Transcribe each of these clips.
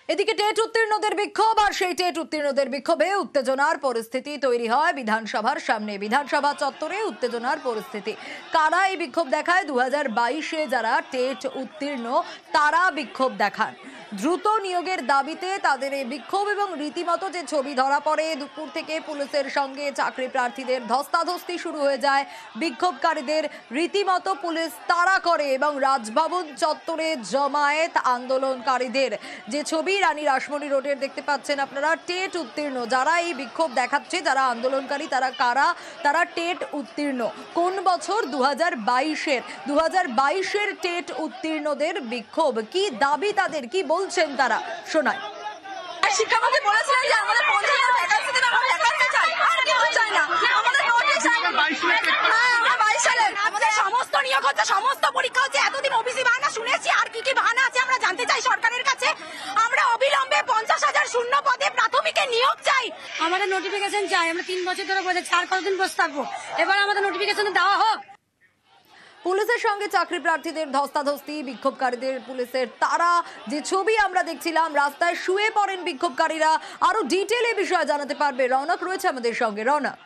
এদিকে টেট উত্তীর্ণদের বিক্ষোভ আর সেই টেট উত্তীর্ণদের বিক্ষোভে উত্তেজনার পরিস্থিতি তৈরি হয় বিধানসভার সামনে। বিধানসভা চত্বরে উত্তেজনার পরিস্থিতি। কারা এই বিক্ষোভ দেখায়? 2022-এ যারা টেট উত্তীর্ণ তারা বিক্ষোভ দেখান। দ্রুত নিয়োগের দাবিতে তাদের এই বিক্ষোভ এবং রীতিমতো যে ছবি ধরা পড়ে, দুপুর থেকে পুলিশের সঙ্গে চাকরি প্রার্থীদের ধস্তাধস্তি শুরু হয়ে যায়। বিক্ষোভকারীদের রীতিমতো পুলিশ তাড়া করে এবং রাজভবন চত্বরে জমায়েত আন্দোলনকারীদের। যে ছবি রানী রাসমণি রোডের দেখতে পাচ্ছেন আপনারা, টেট উত্তীর্ণ যারা এই বিক্ষোভ দেখাচ্ছে, যারা আন্দোলনকারী, তারা কারা? তারা টেট উত্তীর্ণ। কোন বছর? 2022-এর 2022-এর টেট উত্তীর্ণদের বিক্ষোভ। কি দাবি তাদের, কি বলছেন তারা, শোনায়। শিক্ষামন্ত্রী বলেছিলেন যে আমাদের 50,000 ভ্যাকেন্সি দেন, আমরা ভ্যাকেন্সি চাই, আর কেউ চাই না, আমাদের নোটিশ চাই। হ্যাঁ, আমরা 22 সালের আমাদের সমস্ত নিয়োগ হচ্ছে, সমস্ত পরীক্ষা হচ্ছে। এতদিন ওবিসি বাহানা শুনেছি, আর কি কি বাহানা আছে আমরা জানতে চাই সরকারের কাছে। আমরা অবিলম্বে 50,000 শূন্য পদে প্রাথমিকে নিয়োগ চাই। আমাদের নোটিফিকেশন চাই। আমরা 3 বছর ধরে বলেছি আর কতদিন বসে থাকবো, এবার আমাদের নোটিফিকেশন দেওয়া হোক। পুলিশের সঙ্গে চাকরি প্রার্থীদের ধস্তাধস্তি, বিক্ষোভকারীদের পুলিশের তারা, যে ছবি আমরা দেখছিলাম, রাস্তায় শুয়ে পড়েন বিক্ষোভকারীরা। আরো ডিটেইলে বিষয় জানাতে পারবে রৌনক, রয়েছে আমাদের সঙ্গে। রৌনক,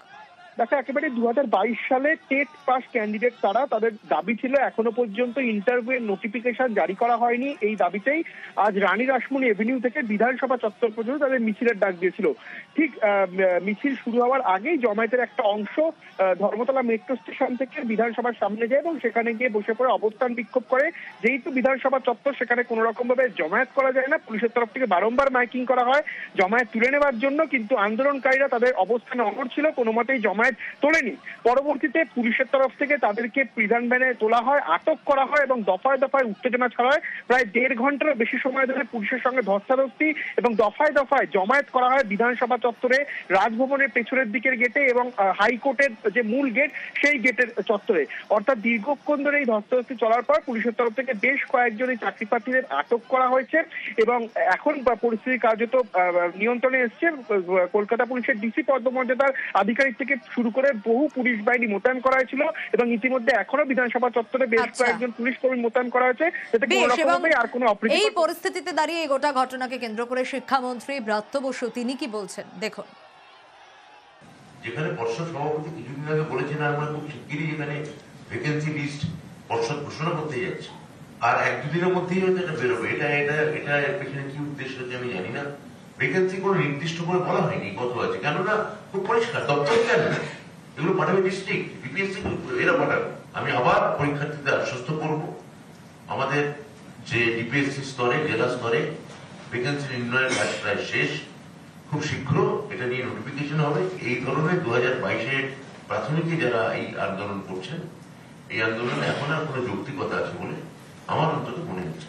দেখো, একেবারে 2022 সালে টেট পাস ক্যান্ডিডেট তারা, তাদের দাবি ছিল এখনো পর্যন্ত ইন্টারভিউ নোটিফিকেশন জারি করা হয়নি। এই দাবিতেই আজ রানী রাসমণি এভিনিউ থেকে বিধানসভা চত্বর পর্যন্ত তাদের মিছিলের ডাক দিয়েছিল। ঠিক মিছিল শুরু হওয়ার আগেই জমায়েতের একটা অংশ ধর্মতলা মেট্রো স্টেশন থেকে বিধানসভার সামনে যায় এবং সেখানে গিয়ে বসে পড়ে অবস্থান বিক্ষোভ করে। যেহেতু বিধানসভা চত্বর, সেখানে কোনো রকম ভাবে জমায়েত করা যায় না, পুলিশের তরফ থেকে বারংবার মাইকিং করা হয় জমায়েত তুলে নেওয়ার জন্য, কিন্তু আন্দোলনকারীরা তাদের অবস্থানে অনড় ছিল, কোনো মতেই জমায়েত তোলেনি। পরবর্তীতে পুলিশের তরফ থেকে তাদেরকে প্রিজন ভ্যানে তোলা হয়, আটক করা হয় এবং দফায় দফায় উত্তেজনা ছড়ায়। প্রায় 1.5 ঘন্টার বেশি সময় ধরে পুলিশের সঙ্গে ধস্তাধস্তি এবং দফায় দফায় জমায়েত করা হয় বিধানসভা চত্বরে, রাজভবনের পেছনের দিকের গেটে এবং হাইকোর্টের যে মূল গেট সেই গেটের চত্বরে। অর্থাৎ দীর্ঘক্ষণ ধরে এই ধস্তাধস্তি চলার পর পুলিশের তরফ থেকে বেশ কয়েকজন এই চাকরি প্রার্থীদের আটক করা হয়েছে এবং এখন পরিস্থিতি কার্যত নিয়ন্ত্রণে এসছে। কলকাতা পুলিশের ডিসি পদমর্যাদার আধিকারিক থেকে শুরু করে বহু পুলিশ বাহিনী মোতায়েন করা হয়েছিল এবং ইতিমধ্যে এখনো বিধানসভা চত্বরে বেশ কয়েকজন পুলিশ কর্মী মোতায়েন করা হয়েছে, যাতে কোনো রকমভাবে আর কোনো অপ্রীতি। এই পরিস্থিতিতে দাঁড়িয়ে এই গোটা ঘটনাকে কেন্দ্র করে শিক্ষামন্ত্রী ব্রাত্য বসু তিনি কি বলছেন, দেখুন। যেখানে পর্ষদ সভাপতি কিছুদিন আগে বলেছেন আমরা খুব শিগগিরই যেখানে ভ্যাকেন্সি লিস্ট পর্ষদ ঘোষণা করতে যাচ্ছে, আর 1-2 দিনের মধ্যেই হয়তো এটা বেরোবে। এটা এর পেছনে কি উদ্দেশ্য আছে আমি জানি না। ভ্যাকেন্সি কোনো নির্দিষ্ট করে বলা হয়নি কত আছে, কেননা খুব পরিষ্কার দপ্তর কেন এগুলো পাঠাবে ডিস্ট্রিক্ট, বিপিএসসি এরা পাঠাবে। আমি আবার পরীক্ষার্থীদের আশ্বস্ত করব, আমাদের যে ডিপিএসসি স্তরে, জেলা স্তরে ভ্যাকেন্সি নির্ণয়ের কাজ প্রায় শেষ। খুব শীঘ্র এটা নিয়ে নোটিফিকেশন হবে। এই ধরনের 2022-এর প্রাথমিকে যারা এই আন্দোলন করছেন, এই আন্দোলনে এখন আর কোনো যৌক্তিকতা আছে বলে আমার অন্তত মনে হচ্ছে।